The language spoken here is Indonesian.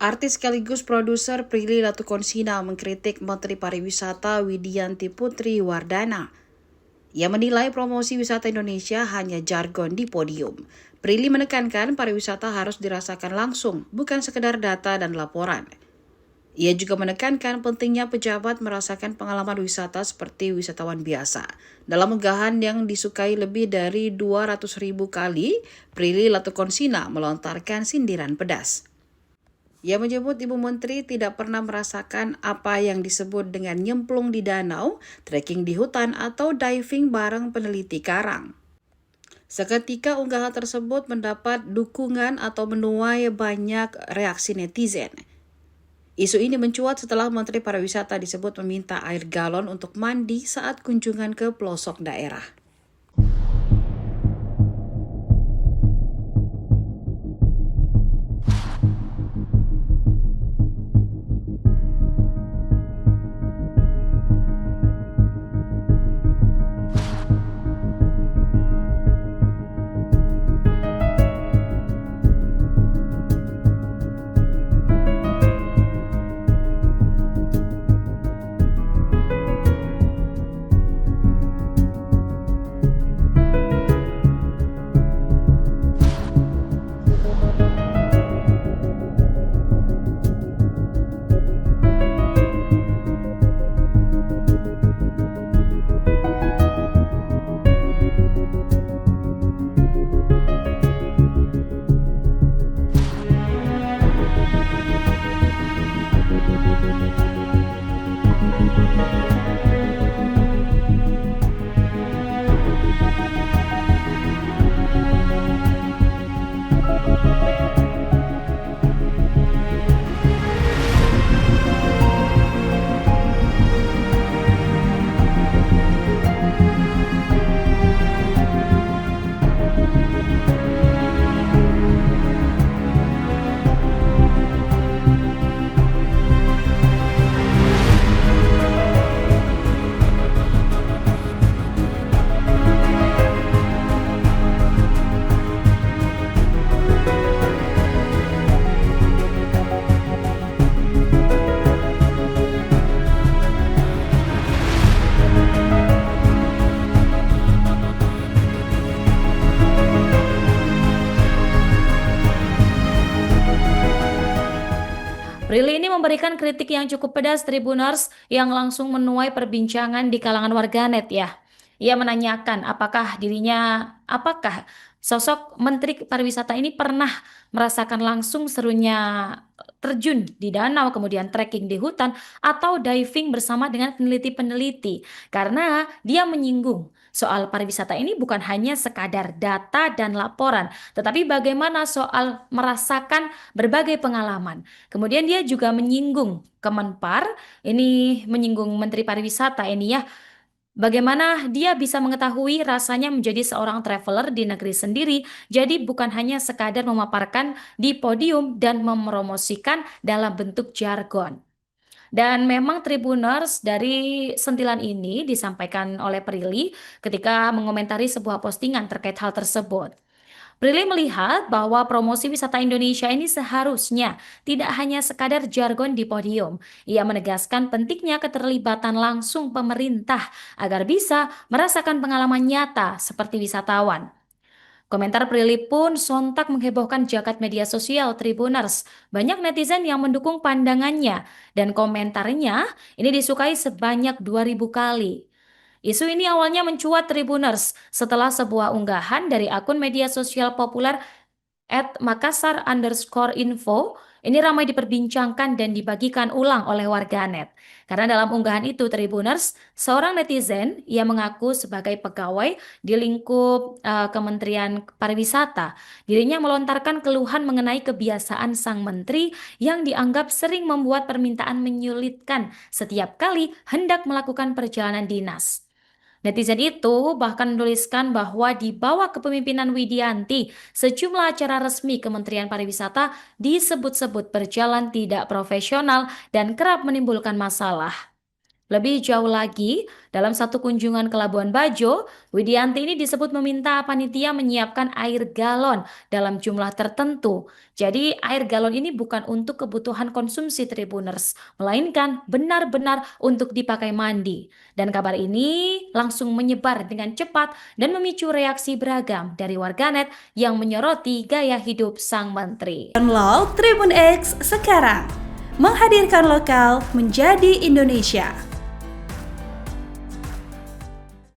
Artis sekaligus produser Prilly Latuconsina mengkritik Menteri Pariwisata Widianti Putri Wardana. Ia menilai promosi wisata Indonesia hanya jargon di podium. Prilly menekankan pariwisata harus dirasakan langsung, bukan sekedar data dan laporan. Ia juga menekankan pentingnya pejabat merasakan pengalaman wisata seperti wisatawan biasa. Dalam unggahan yang disukai lebih dari 200.000 kali, Prilly Latuconsina melontarkan sindiran pedas. Ia menyebut Ibu Menteri tidak pernah merasakan apa yang disebut dengan nyemplung di danau, trekking di hutan, atau diving bareng peneliti karang. Seketika unggahan tersebut mendapat dukungan atau menuai banyak reaksi netizen. Isu ini mencuat setelah Menteri Pariwisata disebut meminta air galon untuk mandi saat kunjungan ke pelosok daerah. Prilly ini memberikan kritik yang cukup pedas Tribuners yang langsung menuai perbincangan di kalangan warganet ya. Ia menanyakan apakah sosok Menteri Pariwisata ini pernah merasakan langsung serunya terjun di danau, kemudian trekking di hutan, atau diving bersama dengan peneliti-peneliti. Karena dia menyinggung soal pariwisata ini bukan hanya sekadar data dan laporan, tetapi bagaimana soal merasakan berbagai pengalaman. Kemudian dia juga menyinggung Kemenpar, ini menyinggung Menteri Pariwisata ini ya, bagaimana dia bisa mengetahui rasanya menjadi seorang traveler di negeri sendiri, jadi bukan hanya sekadar memaparkan di podium dan mempromosikan dalam bentuk jargon. Dan memang Tribuners dari sentilan ini disampaikan oleh Prilly ketika mengomentari sebuah postingan terkait hal tersebut. Prilly melihat bahwa promosi wisata Indonesia ini seharusnya tidak hanya sekadar jargon di podium. Ia menegaskan pentingnya keterlibatan langsung pemerintah agar bisa merasakan pengalaman nyata seperti wisatawan. Komentar Prilly pun sontak menghebohkan jagat media sosial Tribuners. Banyak netizen yang mendukung pandangannya dan komentarnya ini disukai sebanyak 2.000 kali. Isu ini awalnya mencuat Tribuners setelah sebuah unggahan dari akun media sosial populer @makassar_info ini ramai diperbincangkan dan dibagikan ulang oleh warganet. Karena dalam unggahan itu Tribuners, seorang netizen yang mengaku sebagai pegawai di lingkup Kementerian Pariwisata, dirinya melontarkan keluhan mengenai kebiasaan sang menteri yang dianggap sering membuat permintaan menyulitkan setiap kali hendak melakukan perjalanan dinas. Netizen itu bahkan menuliskan bahwa di bawah kepemimpinan Widianti, sejumlah acara resmi Kementerian Pariwisata disebut-sebut berjalan tidak profesional dan kerap menimbulkan masalah. Lebih jauh lagi, dalam satu kunjungan ke Labuan Bajo, Widianti ini disebut meminta panitia menyiapkan air galon dalam jumlah tertentu. Jadi air galon ini bukan untuk kebutuhan konsumsi Tribuners, melainkan benar-benar untuk dipakai mandi. Dan kabar ini langsung menyebar dengan cepat dan memicu reaksi beragam dari warganet yang menyoroti gaya hidup sang menteri. Download Tribun X sekarang, menghadirkan lokal menjadi Indonesia.